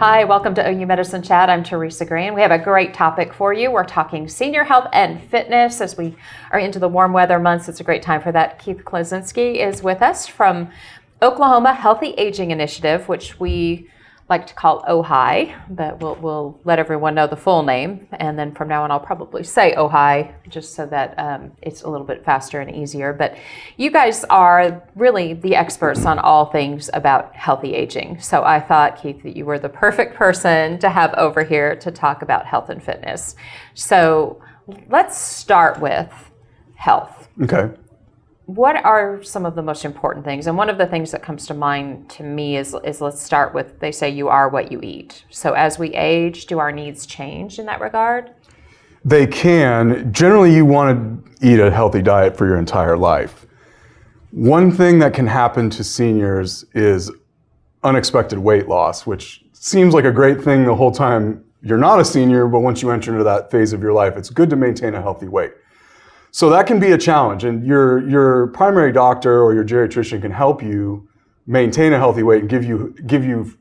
Hi, welcome to OU Medicine Chat. I'm Teresa Green. We have a great topic for you. We're talking senior health and fitness as we are into the warm weather months. It's a great time for that. Keith Kleszynski is with us from Oklahoma Healthy Aging Initiative, which we like to call OHAI, but we'll let everyone know the full name. And then from now on, I'll probably say OHAI just so that it's a little bit faster and easier. But you guys are really the experts on all things about healthy aging. So I thought, Keith, that you were the perfect person to have over here to talk about health and fitness. So let's start with health. Okay. What are some of the most important things? And one of the things that comes to mind to me is let's start with, they say you are what you eat. So as we age, do our needs change in that regard? They can. Generally, you want to eat a healthy diet for your entire life. One thing that can happen to seniors is unexpected weight loss, which seems like a great thing the whole time you're not a senior, but once you enter into that phase of your life, it's good to maintain a healthy weight. So that can be a challenge, and your primary doctor or your geriatrician can help you maintain a healthy weight and give you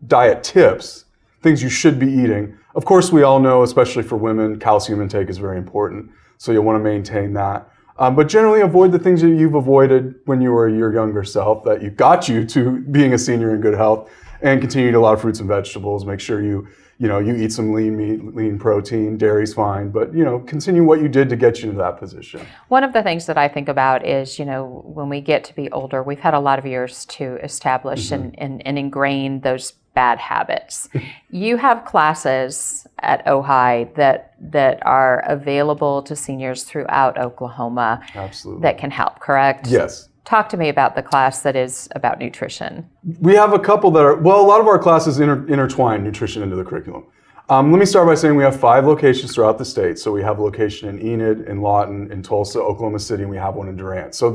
diet tips, things you should be eating. Of course, we all know, especially for women, calcium intake is very important, so you'll want to maintain that. But generally avoid the things that you've avoided when you were your younger self that got you to being a senior in good health, and continue to eat a lot of fruits and vegetables. Make sure you eat some lean meat, lean protein, dairy's fine, but continue what you did to get you to that position. One of the things that I think about is, when we get to be older, we've had a lot of years to establish and ingrain those bad habits. You have classes at OHAI that are available to seniors throughout Oklahoma. Absolutely. That can help, correct? Yes. Talk to me about the class that is about nutrition. We have a couple that are, a lot of our classes intertwine nutrition into the curriculum. Let me start by saying we have 5 locations throughout the state. So we have a location in Enid, in Lawton, in Tulsa, Oklahoma City, and we have one in Durant. So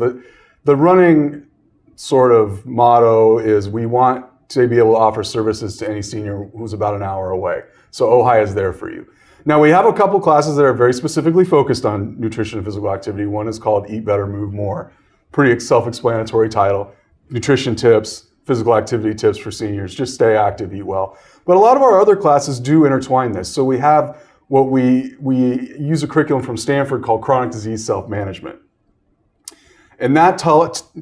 the running sort of motto is we want to be able to offer services to any senior who's about an hour away. So OHAI is there for you. Now we have a couple classes that are very specifically focused on nutrition and physical activity. One is called Eat Better, Move More. Pretty self-explanatory title. Nutrition tips, physical activity tips for seniors. Just stay active, eat well. But a lot of our other classes do intertwine this. So we have what we use a curriculum from Stanford called Chronic Disease Self-Management. And that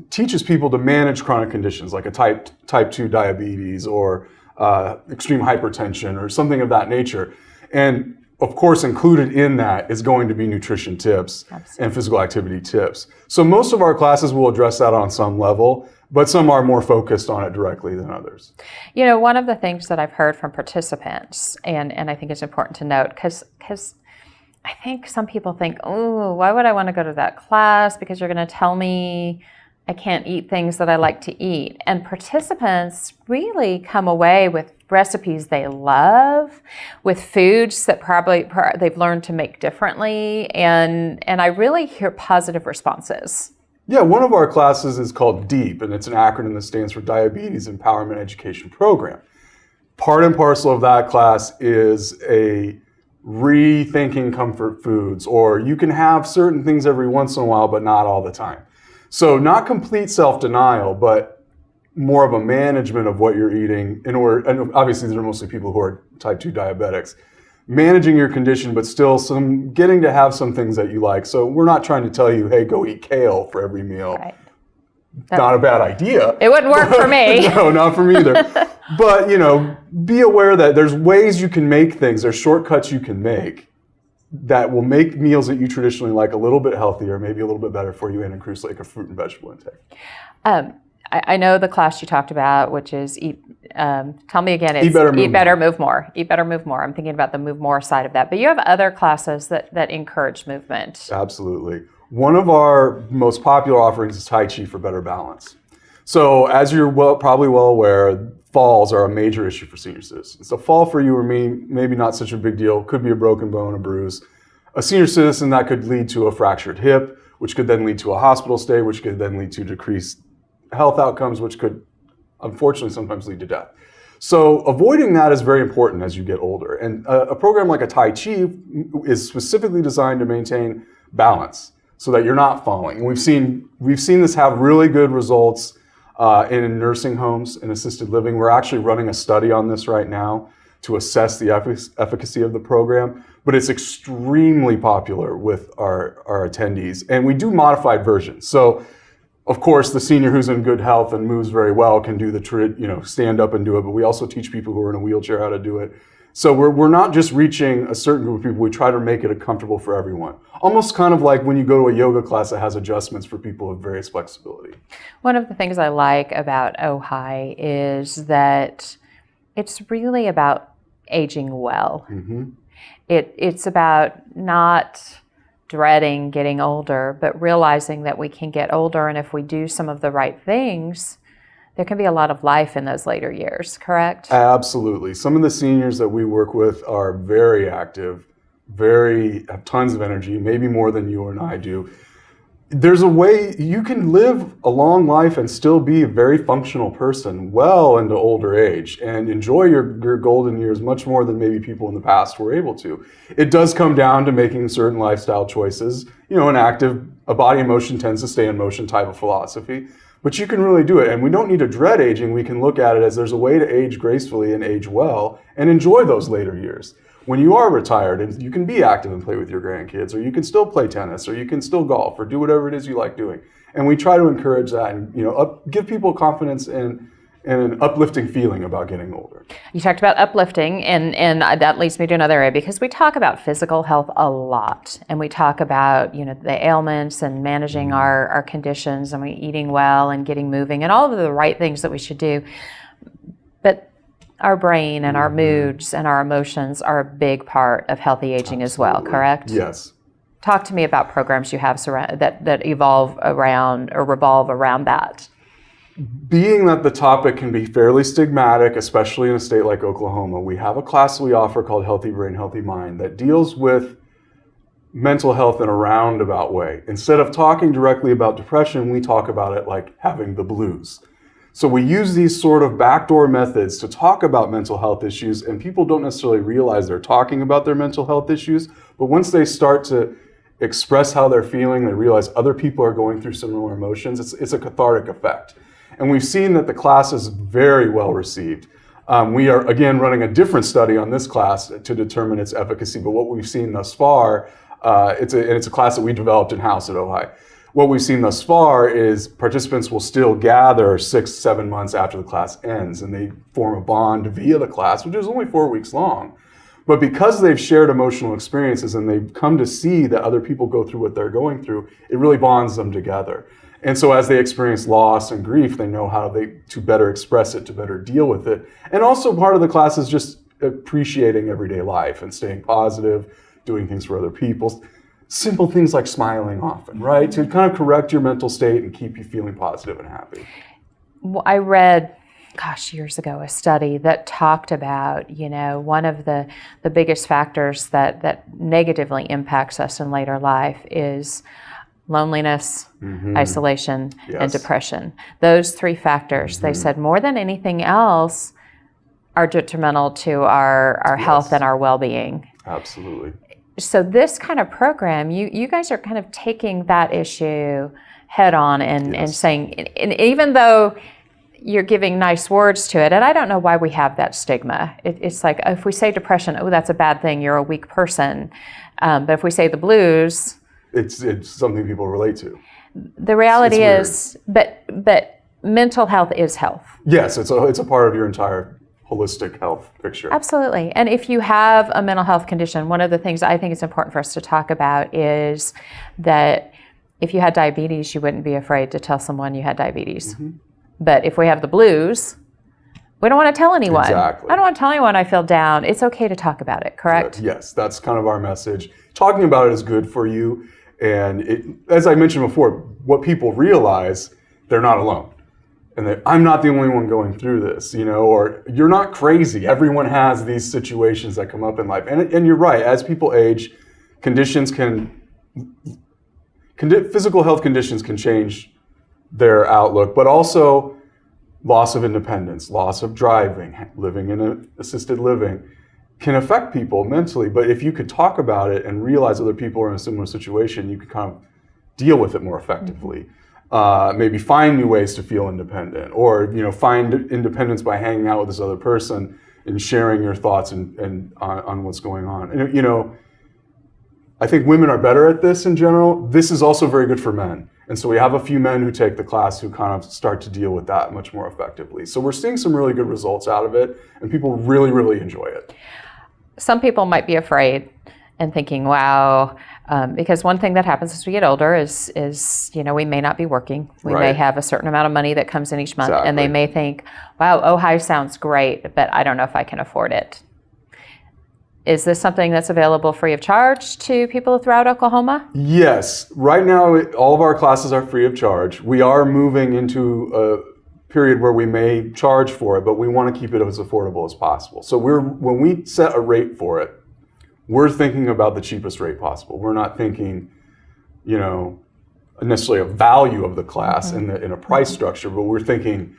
teaches people to manage chronic conditions like a type 2 diabetes or extreme hypertension or something of that nature. And of course, included in that is going to be nutrition tips and physical activity tips. So most of our classes will address that on some level, but some are more focused on it directly than others. One of the things that I've heard from participants, and I think it's important to note, because I think some people think, oh, why would I want to go to that class? Because you're going to tell me I can't eat things that I like to eat. And participants really come away with recipes they love, with foods that probably they've learned to make differently, and I really hear positive responses. Yeah, one of our classes is called DEEP, and it's an acronym that stands for Diabetes Empowerment Education Program. Part and parcel of that class is a rethinking comfort foods, or you can have certain things every once in a while, but not all the time. So not complete self-denial, but more of a management of what you're eating in order, and obviously these are mostly people who are type 2 diabetics, managing your condition, but still getting to have some things that you like. So we're not trying to tell you, hey, go eat kale for every meal. Right. Not a bad idea. It wouldn't work for me. No, not for me either. But, be aware that there's ways you can make things, there's shortcuts you can make that will make meals that you traditionally like a little bit healthier, maybe a little bit better for you, and increase like a fruit and vegetable intake. I know the class you talked about, which is tell me again, it's Eat Better, Move More. Eat Better, Move More. I'm thinking about the Move More side of that. But you have other classes that encourage movement. Absolutely. One of our most popular offerings is Tai Chi for better balance. So as you're probably well aware, falls are a major issue for senior citizens. A fall for you or me, maybe not such a big deal. Could be a broken bone, a bruise. A senior citizen, that could lead to a fractured hip, which could then lead to a hospital stay, which could then lead to decreased health outcomes, which could unfortunately sometimes lead to death. So avoiding that is very important as you get older. And a program like a Tai Chi is specifically designed to maintain balance so that you're not falling. And we've seen this have really good results in nursing homes and assisted living. We're actually running a study on this right now to assess the efficacy of the program, but it's extremely popular with our attendees. And we do modified versions. So, of course, the senior who's in good health and moves very well can do the, stand up and do it, but we also teach people who are in a wheelchair how to do it. So we're not just reaching a certain group of people, we try to make it comfortable for everyone. Almost kind of like when you go to a yoga class that has adjustments for people with various flexibility. One of the things I like about OHAI is that it's really about aging well. Mm-hmm. It's about not dreading getting older, but realizing that we can get older, and if we do some of the right things, there can be a lot of life in those later years, correct? Absolutely. Some of the seniors that we work with are very active, have tons of energy, maybe more than you and I do. There's a way you can live a long life and still be a very functional person well into older age and enjoy your golden years much more than maybe people in the past were able to. It does come down to making certain lifestyle choices. A body in motion tends to stay in motion type of philosophy. But you can really do it, and we don't need to dread aging. We can look at it as there's a way to age gracefully and age well and enjoy those later years. When you are retired, and you can be active and play with your grandkids, or you can still play tennis, or you can still golf, or do whatever it is you like doing. And we try to encourage that and give people confidence and an uplifting feeling about getting older. You talked about uplifting, and that leads me to another area, because we talk about physical health a lot, and we talk about the ailments and managing our conditions, and we eating well and getting moving and all of the right things that we should do. But our brain and our moods and our emotions are a big part of healthy aging as well, correct? Yes. Talk to me about programs you have that evolve around or revolve around that. Being that the topic can be fairly stigmatic, especially in a state like Oklahoma, we have a class we offer called Healthy Brain, Healthy Mind that deals with mental health in a roundabout way. Instead of talking directly about depression, we talk about it like having the blues. So we use these sort of backdoor methods to talk about mental health issues, and people don't necessarily realize they're talking about their mental health issues, but once they start to express how they're feeling, they realize other people are going through similar emotions. It's a cathartic effect. And we've seen that the class is very well received. We are, again, running a different study on this class to determine its efficacy, but what we've seen thus far, it's a class that we developed in-house at OHAI. What we've seen thus far is participants will still gather 6-7 months after the class ends, and they form a bond via the class, which is only 4 weeks long. But because they've shared emotional experiences and they've come to see that other people go through what they're going through, it really bonds them together. And so as they experience loss and grief, they know how to better express it, to better deal with it. And also part of the class is just appreciating everyday life and staying positive, doing things for other people. Simple things like smiling often, right? To kind of correct your mental state and keep you feeling positive and happy. Well, I read, years ago, a study that talked about, one of the biggest factors that negatively impacts us in later life is loneliness, isolation, and depression. Those three factors, they said, more than anything else, are detrimental to our health and our well-being. Absolutely. So this kind of program, you guys are kind of taking that issue head on and saying, and even though you're giving nice words to it, and I don't know why we have that stigma. It's like, if we say depression, oh, that's a bad thing, you're a weak person. But if we say the blues, it's something people relate to. The reality is, but mental health is health. Yes, it's a part of your entire holistic health picture. Absolutely. And if you have a mental health condition, one of the things I think is important for us to talk about is that if you had diabetes, you wouldn't be afraid to tell someone you had diabetes. But if we have the blues, we don't want to tell anyone. Exactly. I don't want to tell anyone I feel down. It's okay to talk about it, correct? Yes, that's kind of our message. Talking about it is good for you. And as I mentioned before, what people realize, they're not alone. And that I'm not the only one going through this, or you're not crazy. Everyone has these situations that come up in life. And you're right, as people age, physical health conditions can change their outlook, but also loss of independence, loss of driving, living in an assisted living can affect people mentally. But if you could talk about it and realize other people are in a similar situation, you can kind of deal with it more effectively. maybe find new ways to feel independent, or find independence by hanging out with this other person and sharing your thoughts and on what's going on. And I think women are better at this in general. This is also very good for men. And so we have a few men who take the class who kind of start to deal with that much more effectively. So we're seeing some really good results out of it, and people really, really enjoy it. Some people might be afraid and thinking, wow, because one thing that happens as we get older is we may not be working. We may have a certain amount of money that comes in each month, and they may think, wow, OHAI sounds great, but I don't know if I can afford it. Is this something that's available free of charge to people throughout Oklahoma? Yes. Right now, all of our classes are free of charge. We are moving into a period where we may charge for it, but we want to keep it as affordable as possible. So when we set a rate for it, we're thinking about the cheapest rate possible. We're not thinking, necessarily a value of the class in a price structure, but we're thinking,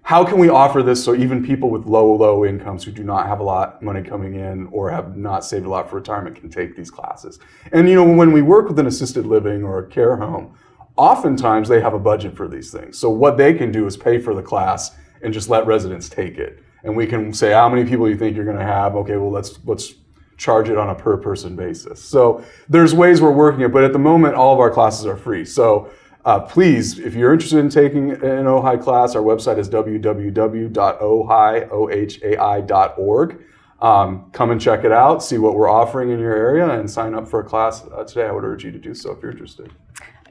how can we offer this so even people with low incomes who do not have a lot of money coming in or have not saved a lot for retirement can take these classes? And when we work with an assisted living or a care home, oftentimes they have a budget for these things. So what they can do is pay for the class and just let residents take it. And we can say, how many people do you think you're going to have? Okay, well, let's charge it on a per person basis. So there's ways we're working it, but at the moment, all of our classes are free. So please, if you're interested in taking an OHAI class, our website is www.ohai.org. Come and check it out, see what we're offering in your area, and sign up for a class today. I would urge you to do so if you're interested.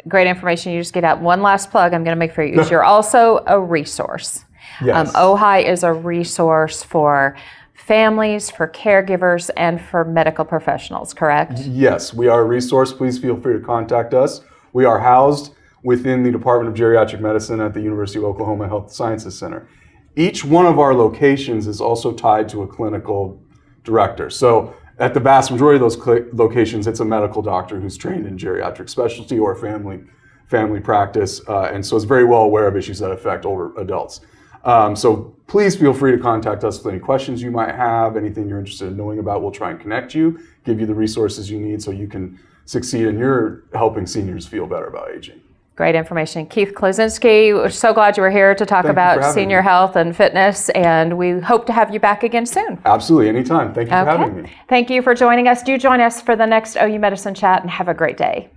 Great information. You just get out. One last plug I'm going to make for you is you're also a resource. Yes. OHAI is a resource for families, for caregivers, and for medical professionals, correct? Yes, we are a resource. Please feel free to contact us. We are housed within the Department of Geriatric Medicine at the University of Oklahoma Health Sciences Center. Each one of our locations is also tied to a clinical director. So at the vast majority of those locations, it's a medical doctor who's trained in geriatric specialty or family practice, and so is very well aware of issues that affect older adults. So please feel free to contact us with any questions you might have, anything you're interested in knowing about. We'll try and connect you, give you the resources you need so you can succeed in your helping seniors feel better about aging. Great information. Keith Kleszynski, we're so glad you were here to talk about senior health and fitness, and we hope to have you back again soon. Absolutely, anytime. Thank you for having me. Thank you for joining us. Do join us for the next OU Medicine Chat, and have a great day.